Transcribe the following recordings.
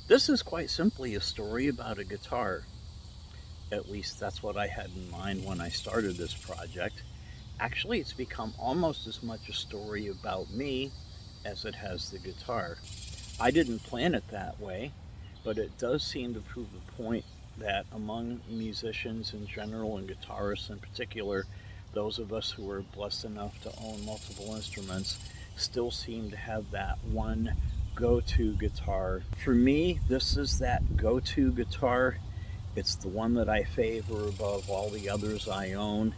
This is quite simply a story about a guitar. At least that's what I had in mind when I started this project. Actually, it's become almost as much a story about me as it has the guitar. I didn't plan it that way, but it does seem to prove the point that among musicians in general and guitarists in particular, those of us who are blessed enough to own multiple instruments still seem to have that one go to guitar. For me, this is that go to guitar. It's the one that I favor above all the others I own.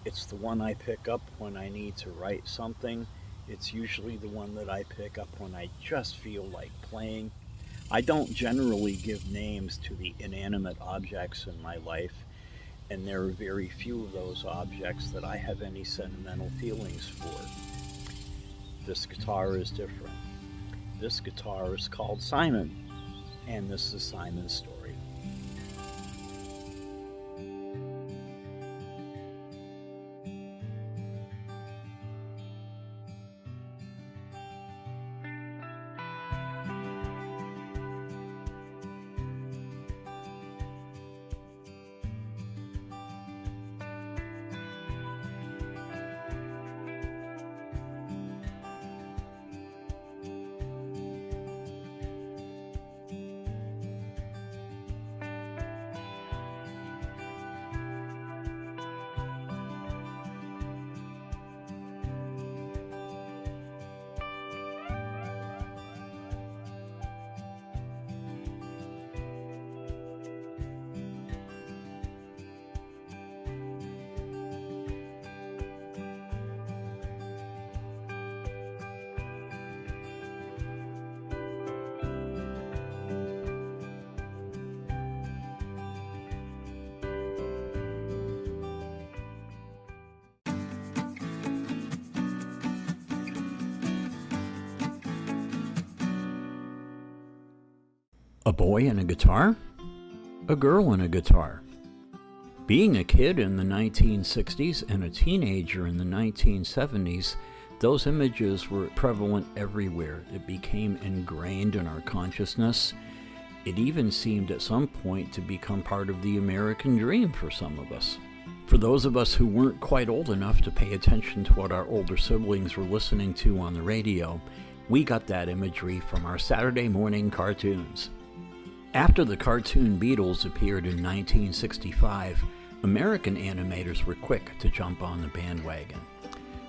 It's the one I pick up when I need to write something. It's usually the one that I pick up when I just feel like playing. I don't generally give names to the inanimate objects in my life, and there are very few of those objects that I have any sentimental feelings for. This guitar is different. This guitar is called Simon, and this is Simon's story. A boy and a guitar? A girl and a guitar. Being a kid in the 1960s and a teenager in the 1970s, those images were prevalent everywhere. It became ingrained in our consciousness. It even seemed at some point to become part of the American dream for some of us. For those of us who weren't quite old enough to pay attention to what our older siblings were listening to on the radio, we got that imagery from our Saturday morning cartoons. After the cartoon Beatles appeared in 1965, American animators were quick to jump on the bandwagon.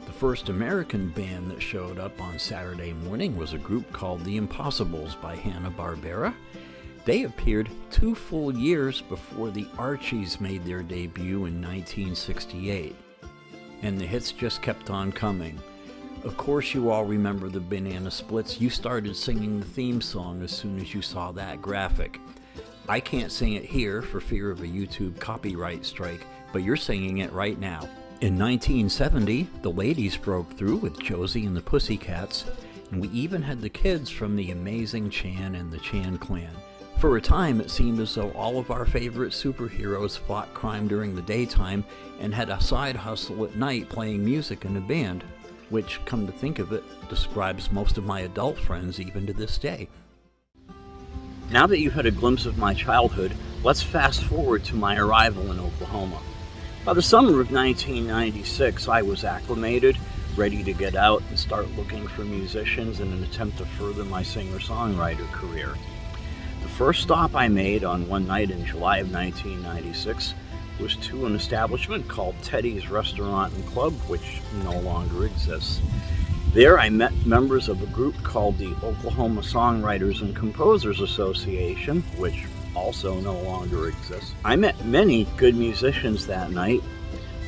The first American band that showed up on Saturday morning was a group called The Impossibles by Hanna-Barbera. They appeared 2 full years before the Archies made their debut in 1968. And the hits just kept on coming. Of course, you all remember the Banana Splits. You started singing the theme song as soon as you saw that graphic. I can't sing it here for fear of a YouTube copyright strike, but you're singing it right now. In 1970, the ladies broke through with Josie and the Pussycats, and we even had the kids from the Amazing Chan and the Chan Clan. For a time, it seemed as though all of our favorite superheroes fought crime during the daytime and had a side hustle at night playing music in a band, which, come to think of it, describes most of my adult friends even to this day. Now that you've had a glimpse of my childhood, let's fast forward to my arrival in Oklahoma. By the summer of 1996, I was acclimated, ready to get out and start looking for musicians in an attempt to further my singer-songwriter career. The first stop I made on one night in July of 1996 was to an establishment called Teddy's Restaurant and Club, which no longer exists. There I met members of a group called the Oklahoma Songwriters and Composers Association, which also no longer exists. I met many good musicians that night,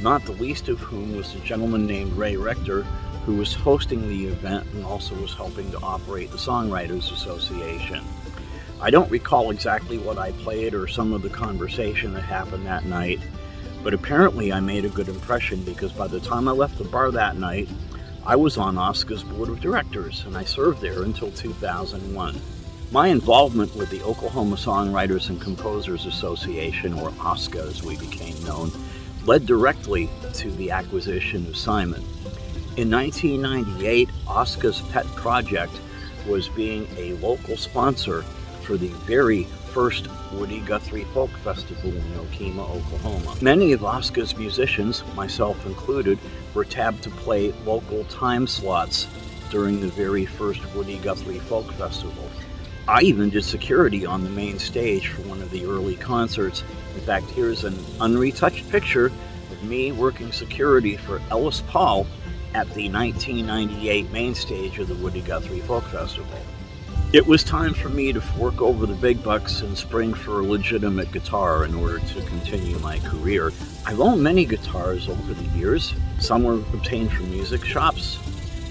not the least of whom was a gentleman named Ray Rector, who was hosting the event and also was helping to operate the Songwriters Association. I don't recall exactly what I played or some of the conversation that happened that night, but apparently I made a good impression because by the time I left the bar that night, I was on OSCA's board of directors and I served there until 2001. My involvement with the Oklahoma Songwriters and Composers Association, or OSCA as we became known, led directly to the acquisition of Simon. In 1998, OSCA's pet project was being a local sponsor for the very first Woody Guthrie Folk Festival in Okemah, Oklahoma. Many of OSCA's musicians, myself included, were tabbed to play local time slots during the very first Woody Guthrie Folk Festival. I even did security on the main stage for one of the early concerts. In fact, here's an unretouched picture of me working security for Ellis Paul at the 1998 main stage of the Woody Guthrie Folk Festival. It was time for me to fork over the big bucks and spring for a legitimate guitar in order to continue my career. I've owned many guitars over the years. Some were obtained from music shops,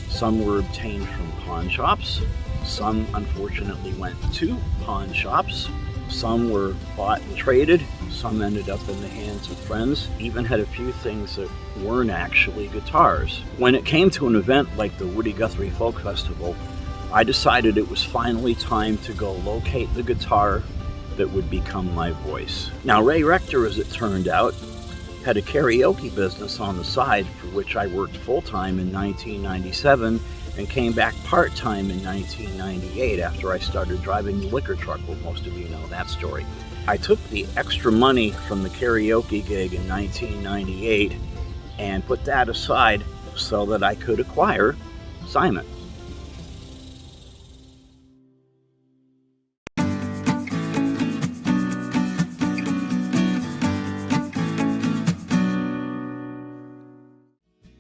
some were obtained from pawn shops, some unfortunately went to pawn shops, some were bought and traded, some ended up in the hands of friends, even had a few things that weren't actually guitars. When it came to an event like the Woody Guthrie Folk Festival, I decided it was finally time to go locate the guitar that would become my voice. Now, Ray Rector, as it turned out, had a karaoke business on the side for which I worked full-time in 1997 and came back part-time in 1998 after I started driving the liquor truck. Well, most of you know that story. I took the extra money from the karaoke gig in 1998 and put that aside so that I could acquire Simon.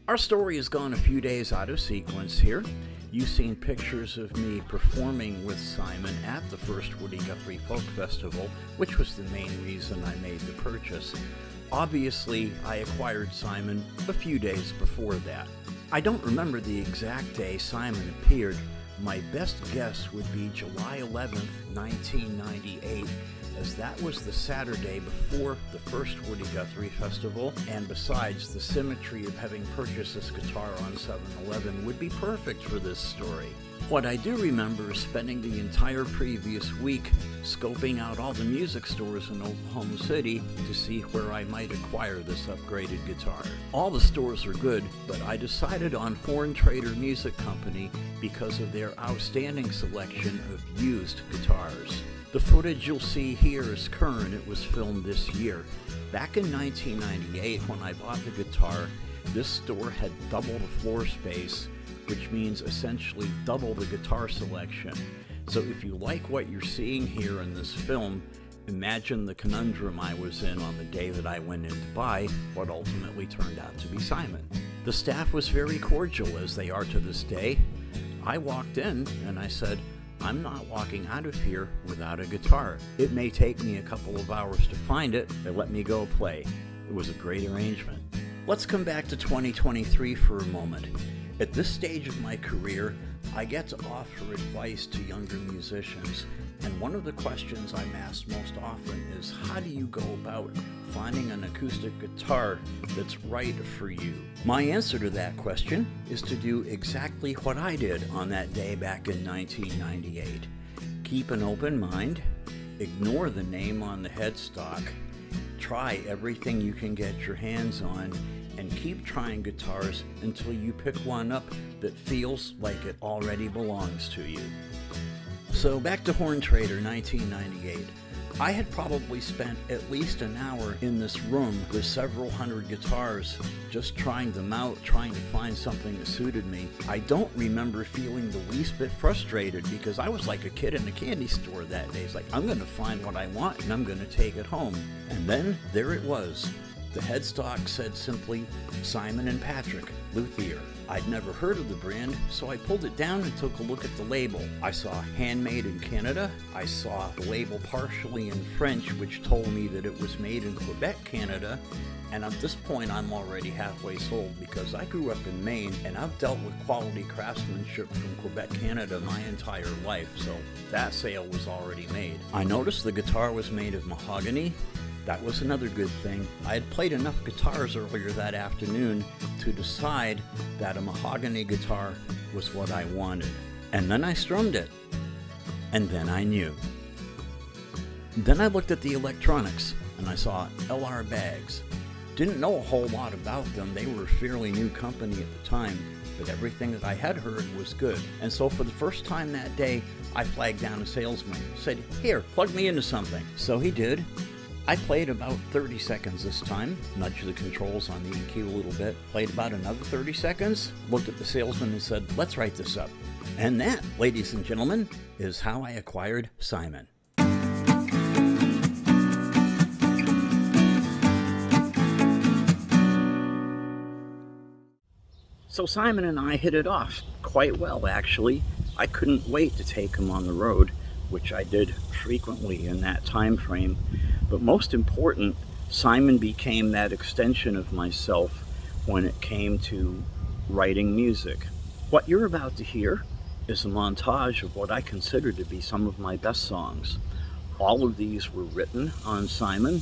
Our story has gone a few days out of sequence here. You've seen pictures of me performing with Simon at the first Woody Guthrie Folk Festival, which was the main reason I made the purchase. Obviously, I acquired Simon a few days before that. I don't remember the exact day Simon appeared. My best guess would be July 11th, 1998, as that was the Saturday before the first Woody Guthrie Festival, and besides, the symmetry of having purchased this guitar on 7-Eleven would be perfect for this story. What I do remember is spending the entire previous week scoping out all the music stores in Oklahoma City to see where I might acquire this upgraded guitar. All the stores are good, but I decided on Horn Trader Music Company because of their outstanding selection of used guitars. The footage you'll see here is current. It was filmed this year. Back in 1998, when I bought the guitar, this store had double the floor space, which means essentially double the guitar selection. So if you like what you're seeing here in this film, imagine the conundrum I was in on the day that I went in to buy what ultimately turned out to be Simon. The staff was very cordial, as they are to this day. I walked in and I said, I'm not walking out of here without a guitar. It may take me a couple of hours to find it, but let me go play. It was a great arrangement. Let's come back to 2023 for a moment. At this stage of my career, I get to offer advice to younger musicians, and one of the questions I'm asked most often is, how do you go about finding an acoustic guitar that's right for you? My answer to that question is to do exactly what I did on that day back in 1998. Keep an open mind, ignore the name on the headstock, try everything you can get your hands on, and keep trying guitars until you pick one up that feels like it already belongs to you. So back to Horn Trader 1998. I had probably spent at least an hour in this room with several hundred guitars, just trying them out, trying to find something that suited me. I don't remember feeling the least bit frustrated because I was like a kid in a candy store that day. It's like, I'm going to find what I want and I'm going to take it home. And then there it was. The headstock said simply, Simon & Patrick, luthier. I'd never heard of the brand, so I pulled it down and took a look at the label. I saw handmade in Canada. I saw the label partially in French, which told me that it was made in Quebec, Canada. And at this point, I'm already halfway sold because I grew up in Maine and I've dealt with quality craftsmanship from Quebec, Canada my entire life, so that sale was already made. I noticed the guitar was made of mahogany. That was another good thing. I had played enough guitars earlier that afternoon to decide that a mahogany guitar was what I wanted. And then I strummed it. And then I knew. Then I looked at the electronics and I saw LR Baggs. Didn't know a whole lot about them. They were a fairly new company at the time. but everything that I had heard was good. And so for the first time that day, I flagged down a salesman, said, "Here, plug me into something." So he did. I played about 30 seconds this time, nudged the controls on the EQ a little bit, played about another 30 seconds, looked at the salesman and said, "Let's write this up." And that, ladies and gentlemen, is how I acquired Simon. So Simon and I hit it off quite well, actually. I couldn't wait to take him on the road, which I did frequently in that time frame. But most important, Simon became that extension of myself when it came to writing music. What you're about to hear is a montage of what I consider to be some of my best songs. All of these were written on Simon.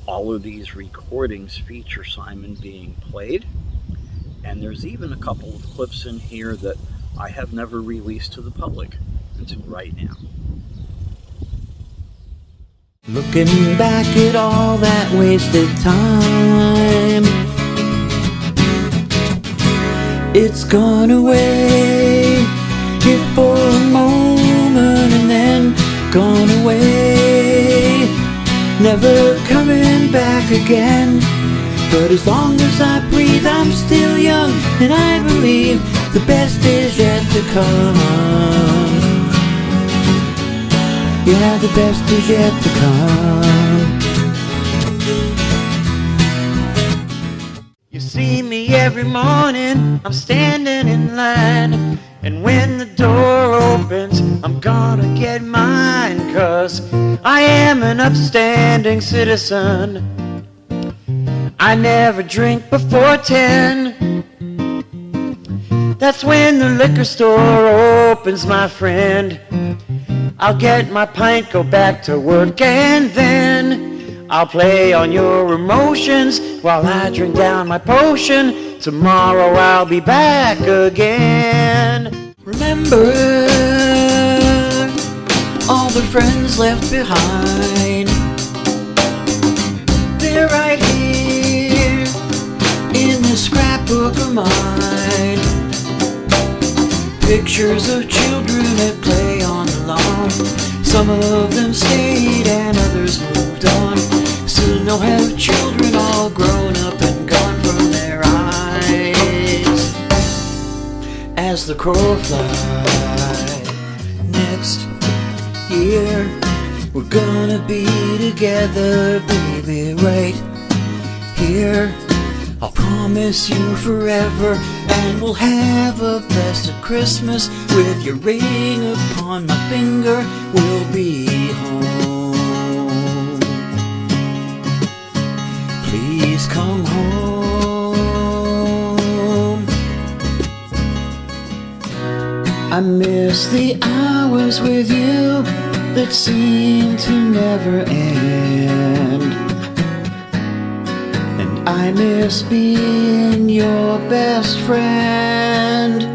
All of these recordings feature Simon being played. And there's even a couple of clips in here that I have never released to the public until right now. Looking back at all that wasted time, it's gone away, hit for a moment and then gone away, never coming back again. But as long as I breathe, I'm still young, and I believe the best is yet to come. Yeah, the best is yet to come. You see me every morning, I'm standing in line, and when the door opens, I'm gonna get mine, 'cause I am an upstanding citizen. I never drink before 10. That's when the liquor store opens, my friend. I'll get my pint, go back to work, and then I'll play on your emotions while I drink down my potion. Tomorrow I'll be back again. Remember all the friends left behind. They're right here in this scrapbook of mine. Pictures of children at play on the lawn. Some of them stayed and others moved on. Still no have children, all grown up and gone from their eyes. As the crow flies, next year we're gonna be together, baby, right here. I'll promise you forever, and we'll have a blessed Christmas. With your ring upon my finger, we'll be home. Please come home. I miss the hours with you that seem to never end. I miss being your best friend.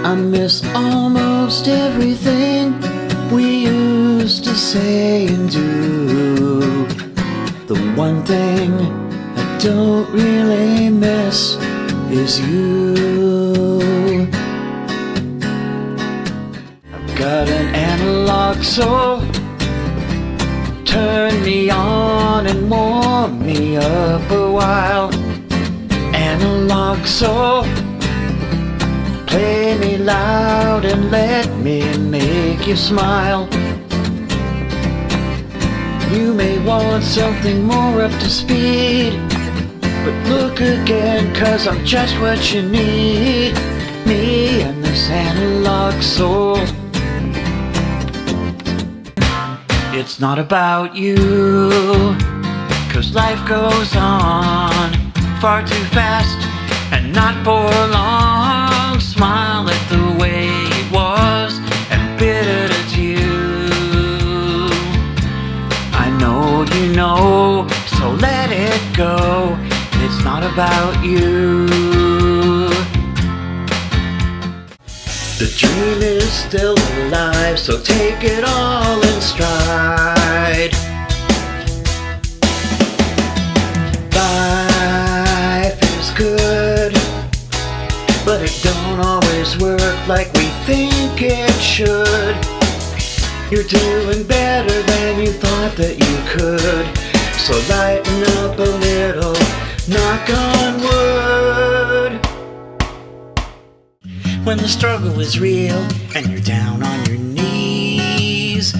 I miss almost everything we used to say and do. The one thing I don't really miss is you. I've got an analog soul. Turn me on and warm me up a while. Analog soul, play me loud and let me make you smile. You may want something more up to speed, but look again, 'cause I'm just what you need. Me and this analog soul. It's not about you, 'cause life goes on far too fast and not for long. Smile at the way it was and bid it adieu. I know you know, so let it go. It's not about you. The dream is still alive, so take it all in stride. Bye. always work like we think it should. You're doing better than you thought that you could. So lighten up a little, knock on wood. When the struggle is real and you're down on your knees,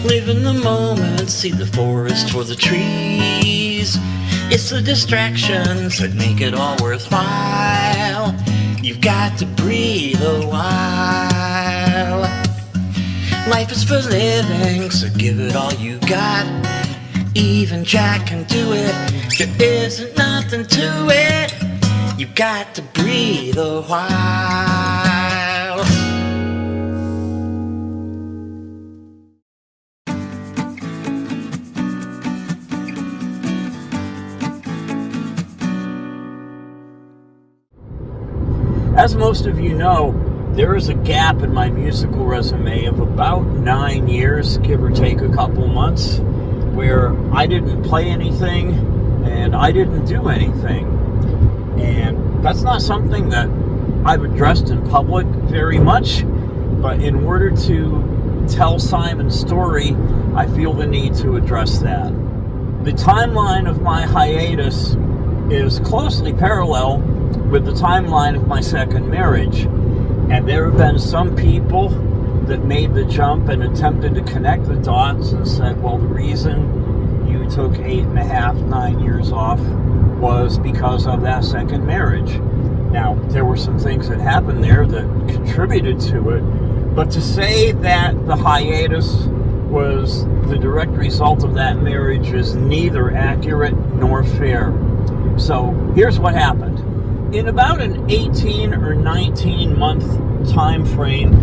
live in the moment, see the forest for the trees. It's the distractions that make it all worthwhile. You've got to breathe a while. Life is for living, so give it all you got. Even Jack can do it, there isn't nothing to it. You've got to breathe a while. As most of you know, there is a gap in my musical resume of about 9 years, give or take a couple months, where I didn't play anything and I didn't do anything. And that's not something that I've addressed in public very much, but in order to tell Simon's story, I feel the need to address that. The timeline of my hiatus is closely parallel with the timeline of my second marriage. And there have been some people that made the jump and attempted to connect the dots and said, well, the reason you took 8.5, 9 years off was because of that second marriage. Now, there were some things that happened there that contributed to it, but to say that the hiatus was the direct result of that marriage is neither accurate nor fair. So here's what happened. In about an 18 or 19 month time frame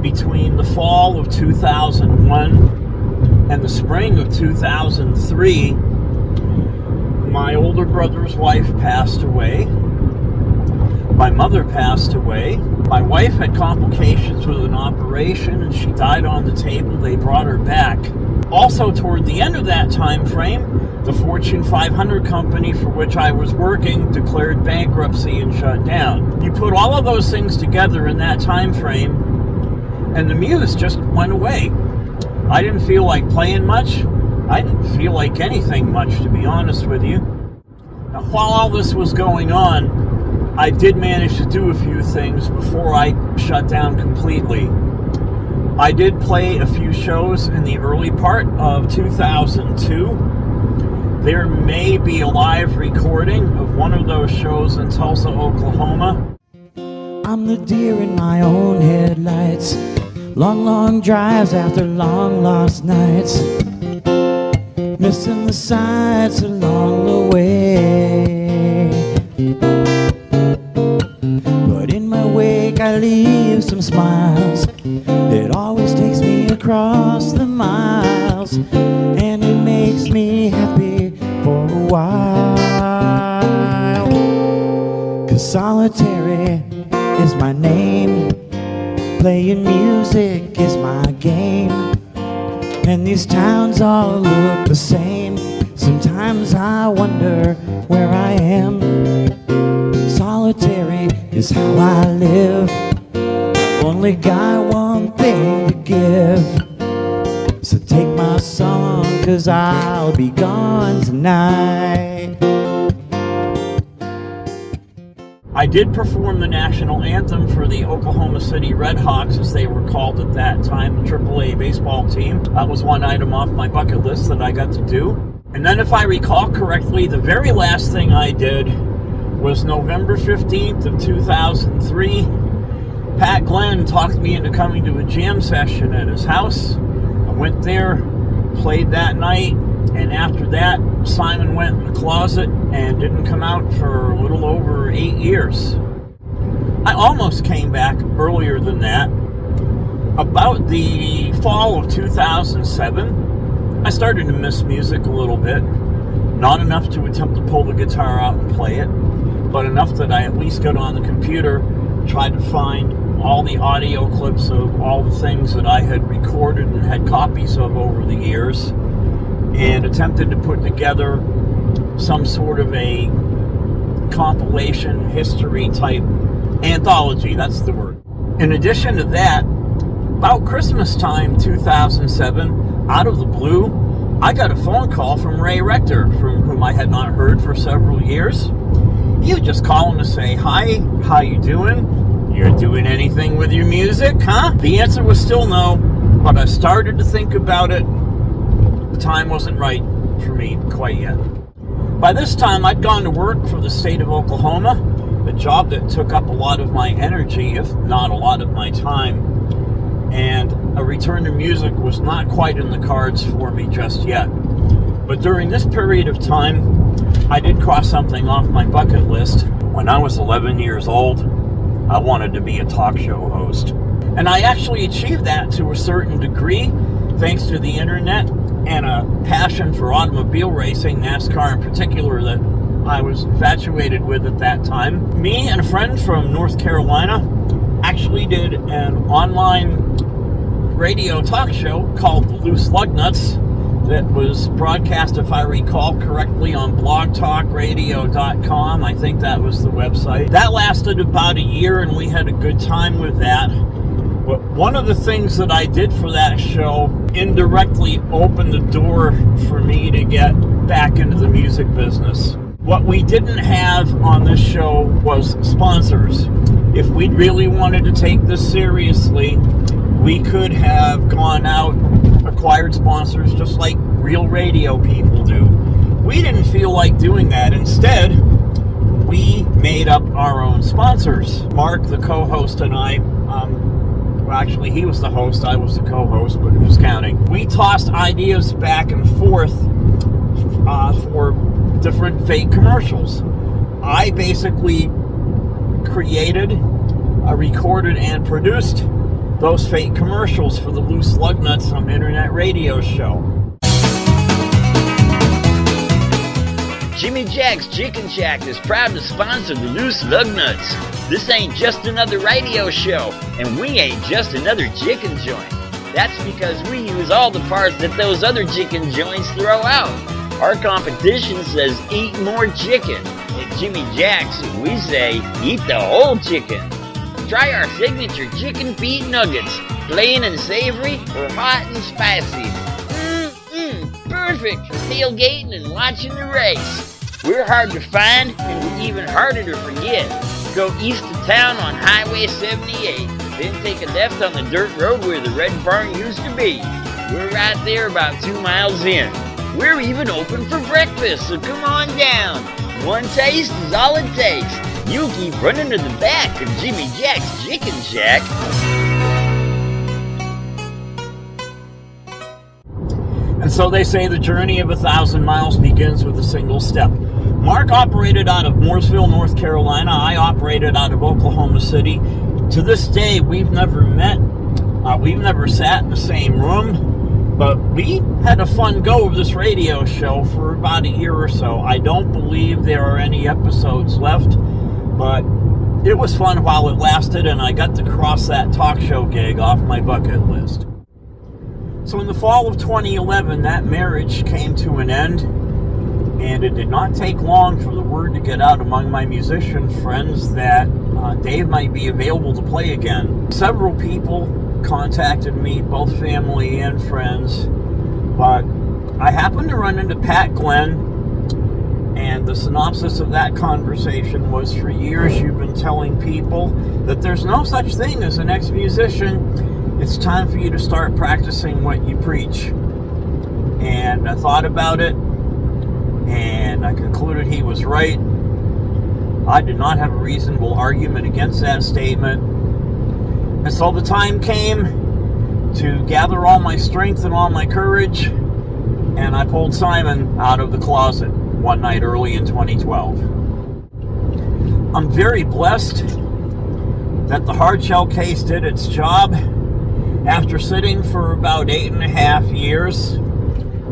between the fall of 2001 and the spring of 2003, my older brother's wife passed away. My mother passed away. My wife had complications with an operation and she died on the table. They brought her back. Also, toward the end of that time frame, the Fortune 500 company for which I was working declared bankruptcy and shut down. You put all of those things together in that time frame, and the muse just went away. I didn't feel like playing much. I didn't feel like anything much, to be honest with you. Now, while all this was going on, I did manage to do a few things before I shut down completely. I did play a few shows in the early part of 2002. There may be a live recording of one of those shows in Tulsa, Oklahoma. I'm the deer in my own headlights. Long, long drives after long lost nights. Missing the sights along the way. But in my wake I leave some smiles. It always takes me across the miles, and it makes me happy for a while. 'Cause solitary is my name, playing music is my game, and these towns all look the same. Sometimes I wonder where I am. Solitary is how I live. Only got one thing to give. So take my song, 'cause I'll be gone tonight. I did perform the national anthem for the Oklahoma City Redhawks, as they were called at that time, the AAA baseball team. That was one item off my bucket list that I got to do. And then, if I recall correctly, the very last thing I did was November 15th of 2003. Pat Glenn talked me into coming to a jam session at his house. I went there, played that night, and after that, Simon went in the closet and didn't come out for a little over 8 years. I almost came back earlier than that. About the fall of 2007, I started to miss music a little bit. Not enough to attempt to pull the guitar out and play it, but enough that I at least got on the computer, tried to find all the audio clips of all the things that I had recorded and had copies of over the years, and attempted to put together some sort of a compilation history type Anthology, that's the word. In addition to that, about Christmas time 2007, out of the blue, I got a phone call from Ray Rector, from whom I had not heard for several years. He was just calling to say, "Hi, how you doing? You're doing anything with your music, huh?" The answer was still no, but I started to think about it. The time wasn't right for me quite yet. By this time, I'd gone to work for the state of Oklahoma, a job that took up a lot of my energy, if not a lot of my time. And a return to music was not quite in the cards for me just yet. But during this period of time, I did cross something off my bucket list. When I was 11 years old, I wanted to be a talk show host. And I actually achieved that to a certain degree, thanks to the internet and a passion for automobile racing, NASCAR in particular, that I was infatuated with at that time. Me and a friend from North Carolina actually did an online radio talk show called The Loose Lugnuts that was broadcast, if I recall correctly, on blogtalkradio.com. I think that was the website. That lasted about a year, and we had a good time with that. But one of the things that I did for that show indirectly opened the door for me to get back into the music business. What we didn't have on this show was sponsors. If we'd really wanted to take this seriously, we could have gone out, acquired sponsors just like real radio people do. We didn't feel like doing that. Instead, we made up our own sponsors. Mark, the co-host, and I, well, actually, he was the host, I was the co-host, but who's counting? We tossed ideas back and forth for different fake commercials. I basically created, recorded, and produced those fake commercials for the Loose Lugnuts, some internet radio show. Jimmy Jack's Chicken Shack is proud to sponsor the Loose Lugnuts. This ain't just another radio show, and we ain't just another chicken joint. That's because we use all the parts that those other chicken joints throw out. Our competition says eat more chicken. At Jimmy Jack's, we say eat the whole chicken. Try our signature chicken feet nuggets, plain and savory or hot and spicy. Perfect for tailgating and watching the race. We're hard to find and we're even harder to forget. Go east of town on Highway 78, then take a left on the dirt road where the Red Barn used to be. We're right there about 2 miles in. We're even open for breakfast, so come on down. One taste is all it takes. You'll keep running to the back of Jimmy Jack's Chicken Shack. And so they say the journey of 1,000 miles begins with a single step. Mark operated out of Mooresville, North Carolina. I operated out of Oklahoma City. To this day, we've never met. We've never sat in the same room. But we had a fun go of this radio show for about a year or so. I don't believe there are any episodes left, but it was fun while it lasted, and I got to cross that talk show gig off my bucket list. So in the fall of 2011, that marriage came to an end, and it did not take long for the word to get out among my musician friends that Dave might be available to play again. Several people contacted me, both family and friends, but I happened to run into Pat Glenn, and the synopsis of that conversation was, for years you've been telling people that there's no such thing as an ex-musician. It's time for you to start practicing what you preach. And I thought about it, and I concluded he was right. I did not have a reasonable argument against that statement. And so the time came to gather all my strength and all my courage, and I pulled Simon out of the closet one night early in 2012. I'm very blessed that the hardshell case did its job. After sitting for about 8.5 years,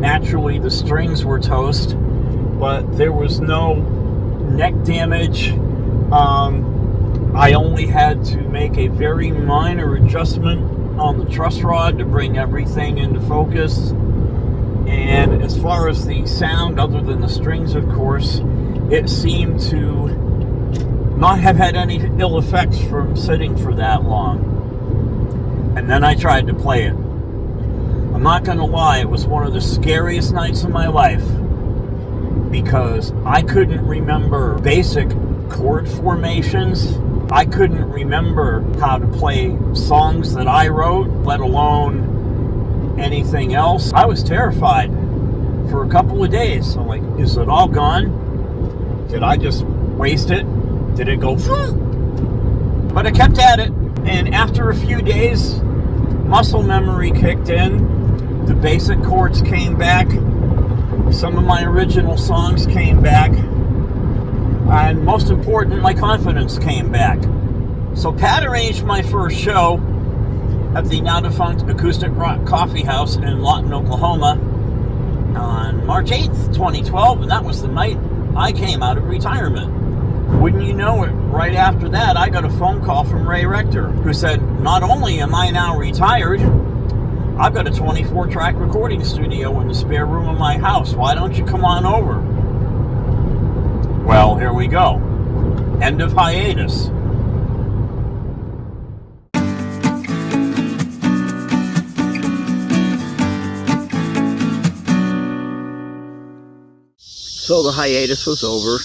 naturally the strings were toast, but there was no neck damage. I only had to make a very minor adjustment on the truss rod to bring everything into focus. And as far as the sound, other than the strings, of course, it seemed to not have had any ill effects from sitting for that long. And then I tried to play it. I'm not going to lie, it was one of the scariest nights of my life because I couldn't remember basic chord formations. I couldn't remember how to play songs that I wrote, let alone anything else. I was terrified for a couple of days. I'm like, is it all gone? Did I just waste it? Did it go? But I kept at it, and after a few days, muscle memory kicked in. The basic chords came back. Some of my original songs came back. And most important, my confidence came back. So Pat arranged my first show at the now defunct Acoustic Rock Coffee House in Lawton, Oklahoma on March 8th, 2012, and that was the night I came out of retirement. Wouldn't you know it, right after that, I got a phone call from Ray Rector, who said, not only am I now retired, I've got a 24-track recording studio in the spare room of my house. Why don't you come on over? Well, here we go. End of hiatus. So the hiatus was over.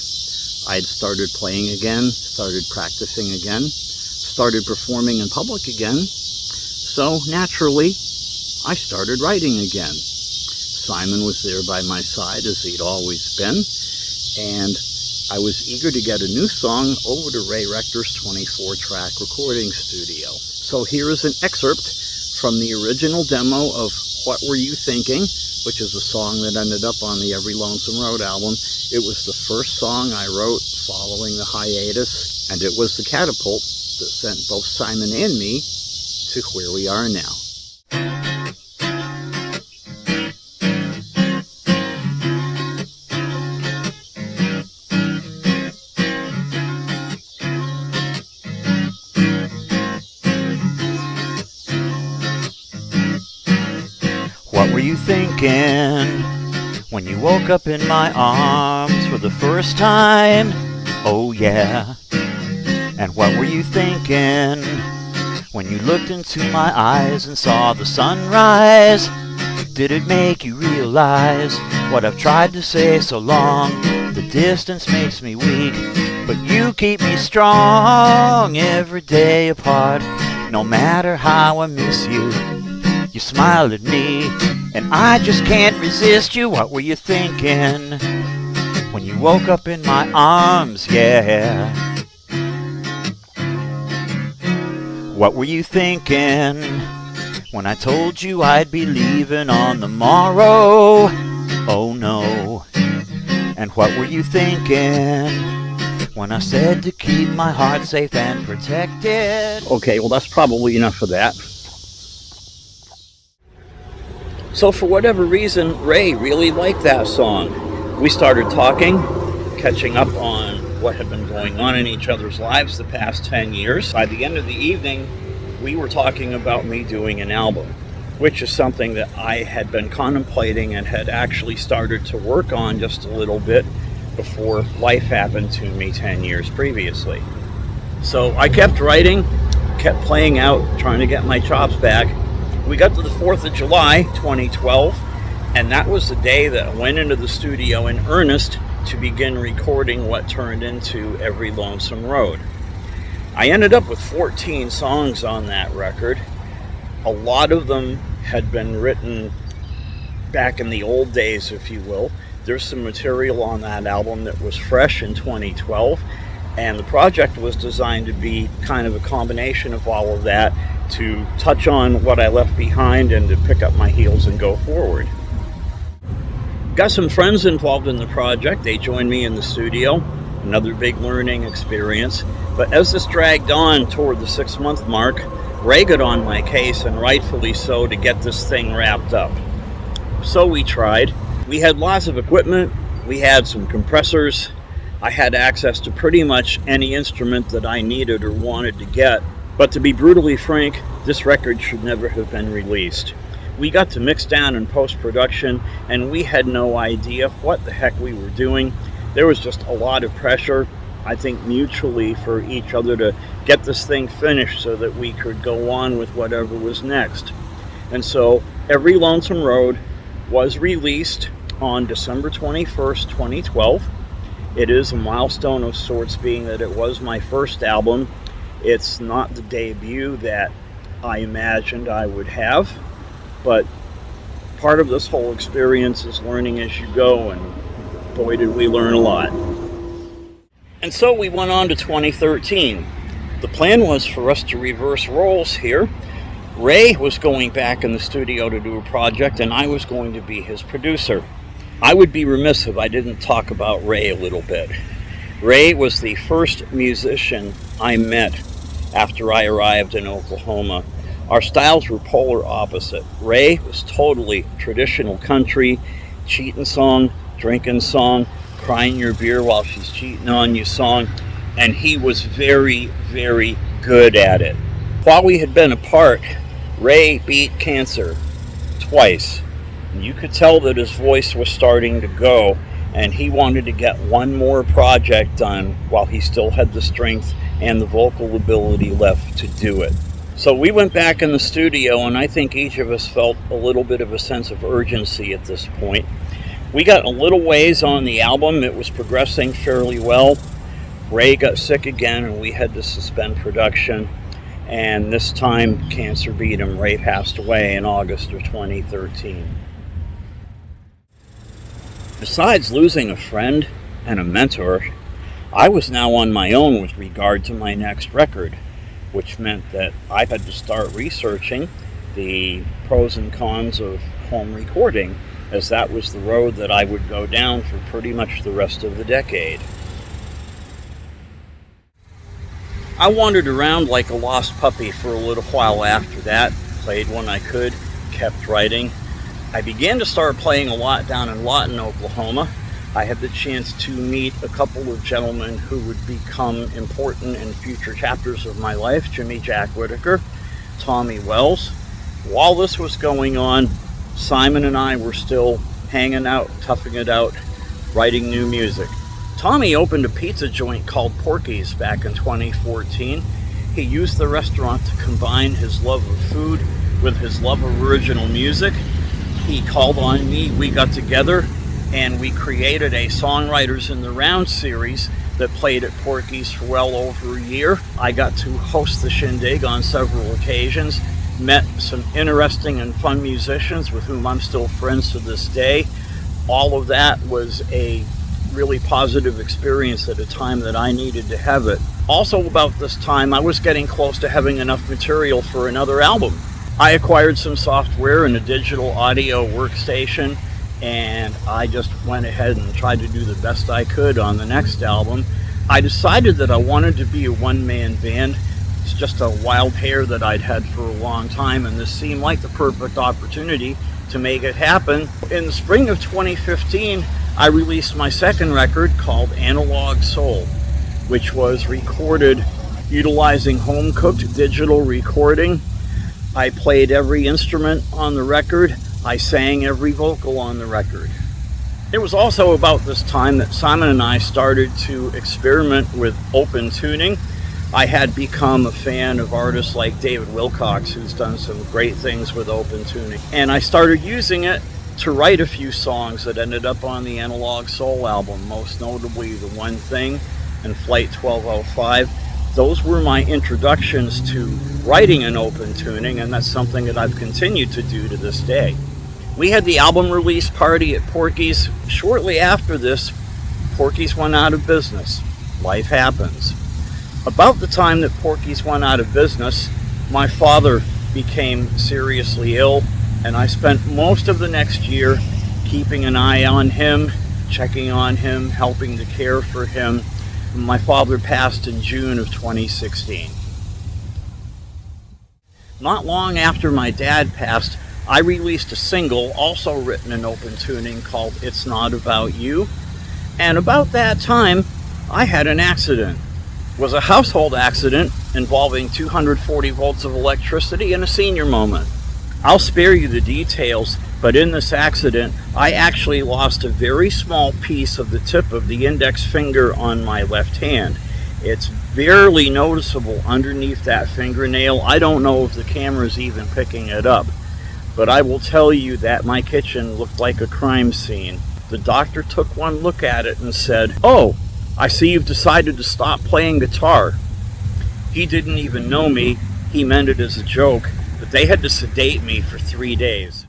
I'd started playing again, started practicing again, started performing in public again. So naturally, I started writing again. Simon was there by my side, as he'd always been, and I was eager to get a new song over to Ray Rector's 24-track recording studio. So here is an excerpt from the original demo of What Were You Thinking?, which is a song that ended up on the Every Lonesome Road album. It was the first song I wrote following the hiatus, and it was the catapult that sent both Simon and me to where we are now. What were you thinking when you woke up in my arms for the first time? Oh yeah. And what were you thinking when you looked into my eyes and saw the sunrise? Did it make you realize what I've tried to say so long? The distance makes me weak, but you keep me strong every day apart. No matter how I miss you, you smiled at me, and I just can't resist you. What were you thinking when you woke up in my arms, yeah? What were you thinking when I told you I'd be leaving on the morrow? Oh no. And what were you thinking when I said to keep my heart safe and protected? Okay, well that's probably enough of that. So for whatever reason, Ray really liked that song. We started talking, catching up on what had been going on in each other's lives the past 10 years. By the end of the evening, we were talking about me doing an album, which is something that I had been contemplating and had actually started to work on just a little bit before life happened to me 10 years previously. So I kept writing, kept playing out, trying to get my chops back. We got to the 4th of July, 2012, and that was the day that I went into the studio in earnest to begin recording what turned into Every Lonesome Road. I ended up with 14 songs on that record. A lot of them had been written back in the old days, if you will. There's some material on that album that was fresh in 2012, and the project was designed to be kind of a combination of all of that, to touch on what I left behind and to pick up my heels and go forward. Got some friends involved in the project. They joined me in the studio, another big learning experience. But as this dragged on toward the 6-month mark, Ray got on my case, and rightfully so, to get this thing wrapped up. So we tried. We had lots of equipment. We had some compressors. I had access to pretty much any instrument that I needed or wanted to get. But to be brutally frank, this record should never have been released. We got to mix down in post-production, and we had no idea what the heck we were doing. There was just a lot of pressure, I think mutually for each other to get this thing finished so that we could go on with whatever was next. And so Every Lonesome Road was released on December 21st, 2012. It is a milestone of sorts, being that it was my first album. It's not the debut that I imagined I would have, but part of this whole experience is learning as you go, and boy did we learn a lot. And so we went on to 2013. The plan was for us to reverse roles here. Ray was going back in the studio to do a project, and I was going to be his producer. I would be remiss if I didn't talk about Ray a little bit. Ray was the first musician I met after I arrived in Oklahoma. Our styles were polar opposite. Ray was totally traditional country, cheating song, drinking song, crying your beer while she's cheating on you song, and he was very, very good at it. While we had been apart, Ray beat cancer twice. You could tell that his voice was starting to go, and he wanted to get one more project done while he still had the strength and the vocal ability left to do it. So we went back in the studio, and I think each of us felt a little bit of a sense of urgency at this point. We got a little ways on the album. It was progressing fairly well. Ray got sick again, and we had to suspend production. And this time, cancer beat him. Ray passed away in August of 2013. Besides losing a friend and a mentor, I was now on my own with regard to my next record, which meant that I had to start researching the pros and cons of home recording, as that was the road that I would go down for pretty much the rest of the decade. I wandered around like a lost puppy for a little while after that, played when I could, kept writing. I began to start playing a lot down in Lawton, Oklahoma. I had the chance to meet a couple of gentlemen who would become important in future chapters of my life, Jimmy Jack Whitaker, Tommy Wells. While this was going on, Simon and I were still hanging out, toughing it out, writing new music. Tommy opened a pizza joint called Porky's back in 2014. He used the restaurant to combine his love of food with his love of original music. He called on me, we got together, and we created a Songwriters in the Round series that played at Porky's for well over a year. I got to host the shindig on several occasions, met some interesting and fun musicians with whom I'm still friends to this day. All of that was a really positive experience at a time that I needed to have it. Also about this time, I was getting close to having enough material for another album. I acquired some software and a digital audio workstation, and I just went ahead and tried to do the best I could on the next album. I decided that I wanted to be a one-man band. It's just a wild hair that I'd had for a long time, and this seemed like the perfect opportunity to make it happen. In the spring of 2015, I released my second record called Analog Soul, which was recorded utilizing home-cooked digital recording. I played every instrument on the record. I sang every vocal on the record. It was also about this time that Simon and I started to experiment with open tuning. I had become a fan of artists like David Wilcox, who's done some great things with open tuning. And I started using it to write a few songs that ended up on the Analog Soul album, most notably The One Thing and Flight 1205. Those were my introductions to writing in open tuning, and that's something that I've continued to do to this day. We had the album release party at Porky's. Shortly after this, Porky's went out of business. Life happens. About the time that Porky's went out of business, my father became seriously ill, and I spent most of the next year keeping an eye on him, checking on him, helping to care for him. My father passed in June of 2016. Not long after my dad passed, I released a single also written in open tuning called It's Not About You. And about that time, I had an accident. It was a household accident involving 240 volts of electricity and a senior moment. I'll spare you the details, but in this accident, I actually lost a very small piece of the tip of the index finger on my left hand. It's barely noticeable underneath that fingernail. I don't know if the camera's even picking it up, but I will tell you that my kitchen looked like a crime scene. The doctor took one look at it and said, "Oh, I see you've decided to stop playing guitar." He didn't even know me. He meant it as a joke, but they had to sedate me for 3 days.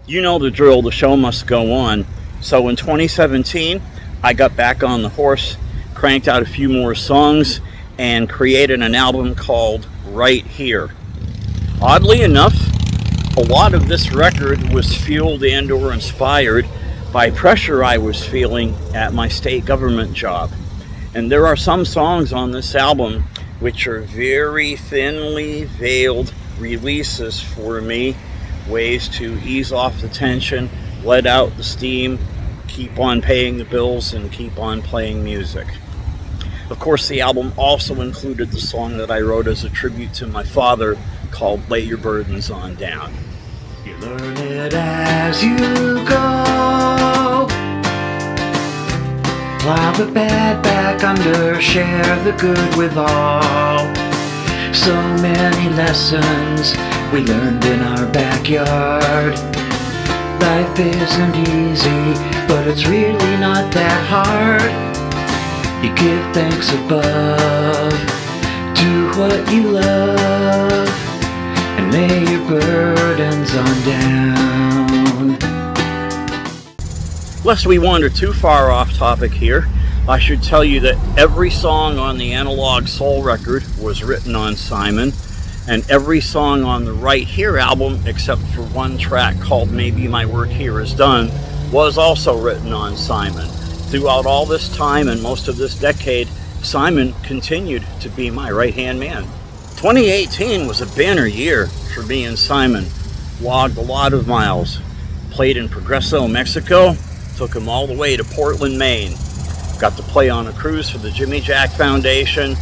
You know the drill, the show must go on. So in 2017, I got back on the horse, cranked out a few more songs, and created an album called Right Here. Oddly enough, a lot of this record was fueled and or inspired by pressure I was feeling at my state government job. And there are some songs on this album which are very thinly veiled releases for me, ways to ease off the tension, let out the steam, keep on paying the bills, and keep on playing music. Of course, the album also included the song that I wrote as a tribute to my father called Lay Your Burdens On Down. You learn it as you go. Plow the bad back under, share the good with all. So many lessons we learned in our backyard. Life isn't easy, but it's really not that hard. You give thanks above, do what you love, and lay your burdens on down. Lest we wander too far off topic here, I should tell you that every song on the Analog Soul record was written on Simon, and every song on the Right Here album, except for one track called Maybe My Work Here Is Done, was also written on Simon. Throughout all this time and most of this decade, Simon continued to be my right-hand man. 2018 was a banner year for me and Simon. Logged a lot of miles. Played in Progreso, Mexico. Took him all the way to Portland, Maine. Got to play on a cruise for the Jimmy Jack Foundation.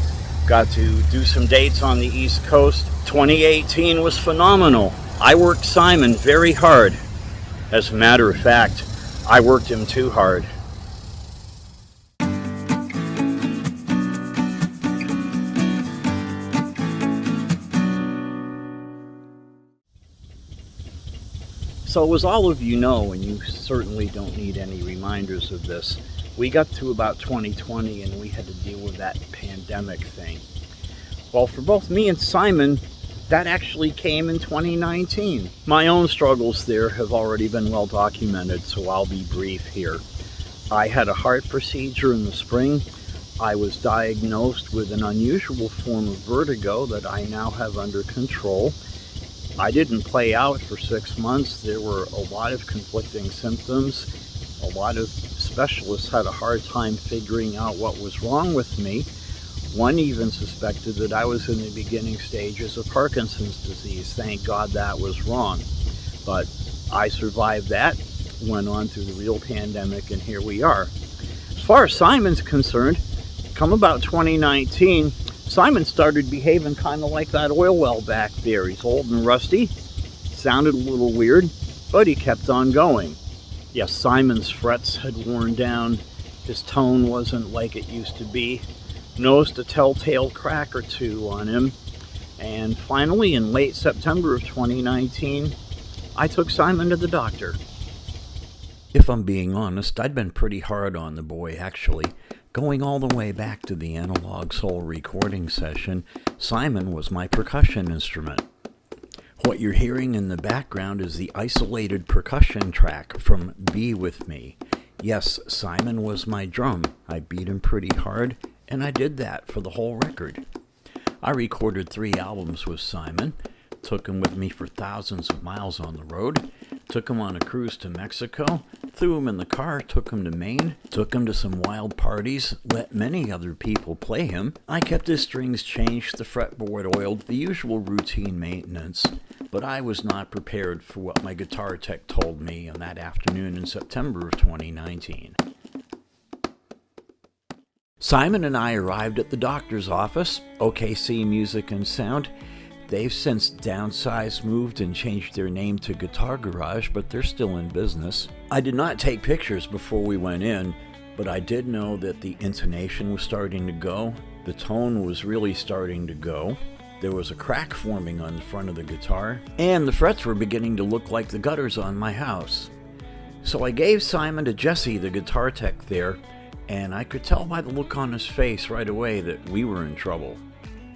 Got to do some dates on the East Coast. 2018 was phenomenal. I worked Simon very hard. As a matter of fact, I worked him too hard. So as all of you know, and you certainly don't need any reminders of this, we got to about 2020 and we had to deal with that pandemic thing. Well, for both me and Simon, that actually came in 2019. My own struggles there have already been well documented, so I'll be brief here. I had a heart procedure in the spring. I was diagnosed with an unusual form of vertigo that I now have under control. I didn't play out for 6 months. There were a lot of conflicting symptoms. A lot of specialists had a hard time figuring out what was wrong with me. One even suspected that I was in the beginning stages of Parkinson's disease. Thank God that was wrong. But I survived that, went on through the real pandemic, and here we are. As far as Simon's concerned, come about 2019, Simon started behaving kind of like that oil well back there. He's old and rusty, sounded a little weird, but he kept on going. Yes, Simon's frets had worn down, his tone wasn't like it used to be, noticed a telltale crack or two on him, and finally in late September of 2019, I took Simon to the doctor. If I'm being honest, I'd been pretty hard on the boy, actually. Going all the way back to the Analog Soul recording session, Simon was my percussion instrument. What you're hearing in the background is the isolated percussion track from Be With Me. Yes, Simon was my drum. I beat him pretty hard, and I did that for the whole record. I recorded 3 albums with Simon, took him with me for thousands of miles on the road, took him on a cruise to Mexico, threw him in the car, took him to Maine, took him to some wild parties, let many other people play him. I kept his strings changed, the fretboard oiled, the usual routine maintenance, but I was not prepared for what my guitar tech told me on that afternoon in September of 2019. Simon and I arrived at the doctor's office, OKC Music and Sound. They've since downsized, moved, and changed their name to Guitar Garage, but they're still in business. I did not take pictures before we went in, but I did know that the intonation was starting to go. The tone was really starting to go. There was a crack forming on the front of the guitar, and the frets were beginning to look like the gutters on my house. So I gave Simon to Jesse, the guitar tech there, and I could tell by the look on his face right away that we were in trouble.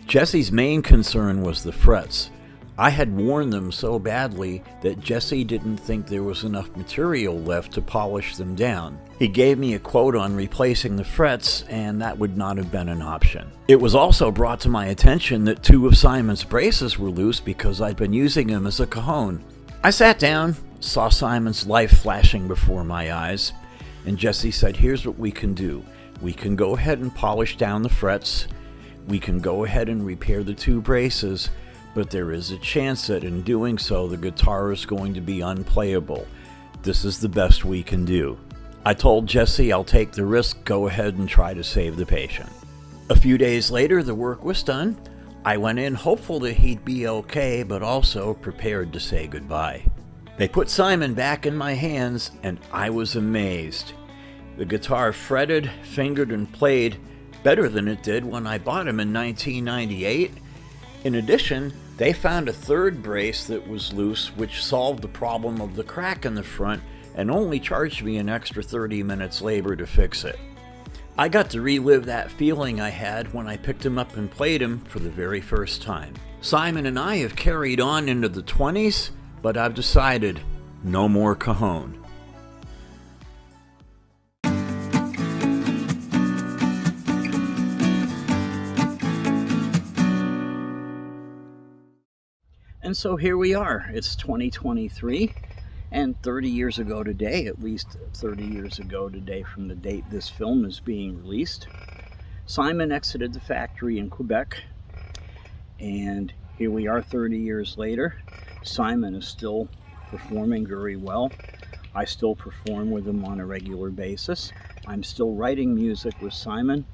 Jesse's main concern was the frets. I had worn them so badly that Jesse didn't think there was enough material left to polish them down. He gave me a quote on replacing the frets, and that would not have been an option. It was also brought to my attention that 2 of Simon's braces were loose because I'd been using them as a cajon. I sat down, saw Simon's life flashing before my eyes, and Jesse said, "Here's what we can do. We can go ahead and polish down the frets. We can go ahead and repair the 2 braces, but there is a chance that in doing so, the guitar is going to be unplayable. This is the best we can do." I told Jesse I'll take the risk, go ahead and try to save the patient. A few days later, the work was done. I went in hopeful that he'd be okay, but also prepared to say goodbye. They put Simon back in my hands, and I was amazed. The guitar fretted, fingered, and played better than it did when I bought him in 1998. In addition, they found a 3rd brace that was loose, which solved the problem of the crack in the front and only charged me an extra 30 minutes labor to fix it. I got to relive that feeling I had when I picked him up and played him for the very first time. Simon and I have carried on into the 20s, but I've decided no more cajon. And so here we are. It's 2023, and 30 years ago today, at least 30 years ago today from the date this film is being released, Simon exited the factory in Quebec, and here we are 30 years later. Simon is still performing very well. I still perform with him on a regular basis. I'm still writing music with Simon.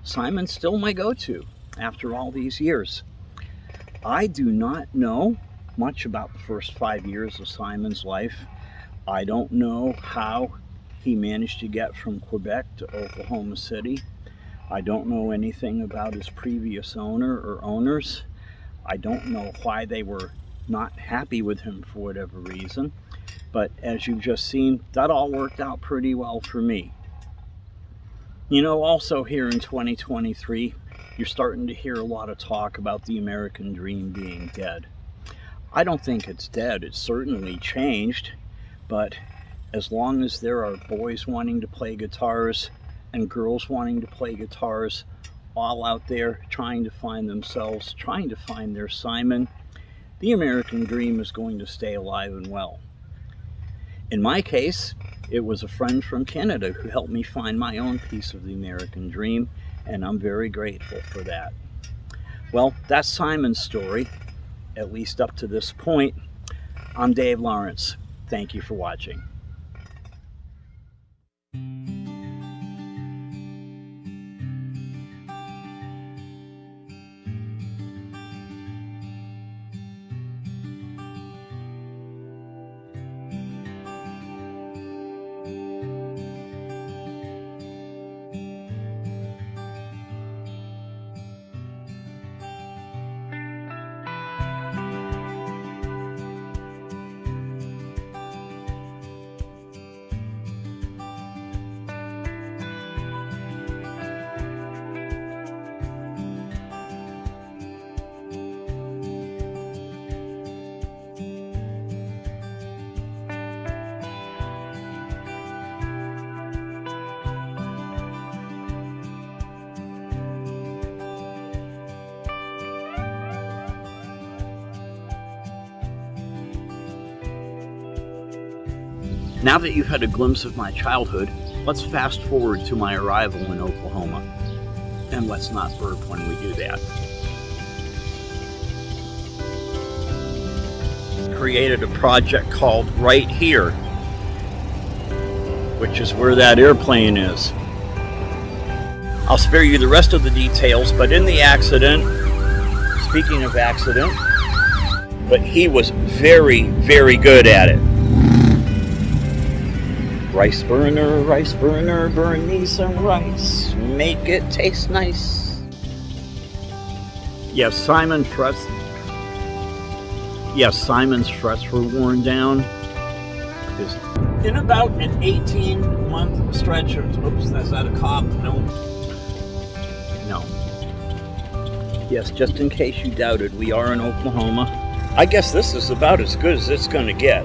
Simon's still my go-to after all these years. I do not know much about the first 5 years of Simon's life. I don't know how he managed to get from Quebec to Oklahoma City. I don't know anything about his previous owner or owners. I don't know why they were not happy with him for whatever reason. But as you've just seen, that all worked out pretty well for me. You know, also here in 2023, you're starting to hear a lot of talk about the American dream being dead. I don't think it's dead. It's certainly changed, but as long as there are boys wanting to play guitars and girls wanting to play guitars, all out there trying to find themselves, trying to find their Simon, the American dream is going to stay alive and well. In my case, it was a friend from Canada who helped me find my own piece of the American dream, and I'm very grateful for that. Well, that's Simon's story, at least up to this point. I'm Dave Lawrence. Thank you for watching. Now that you've had a glimpse of my childhood, let's fast forward to my arrival in Oklahoma. And let's not burp when we do that. Created a project called Right Here, which is where that airplane is. I'll spare you the rest of the details, but in the accident, speaking of accident, but he was very, very good at it. Rice burner, burn me some rice, make it taste nice. Yes, Simon's frets were worn down. In about an 18-month stretch of, oops, that's that a cop? No. Yes, just in case you doubted, we are in Oklahoma. I guess this is about as good as it's going to get.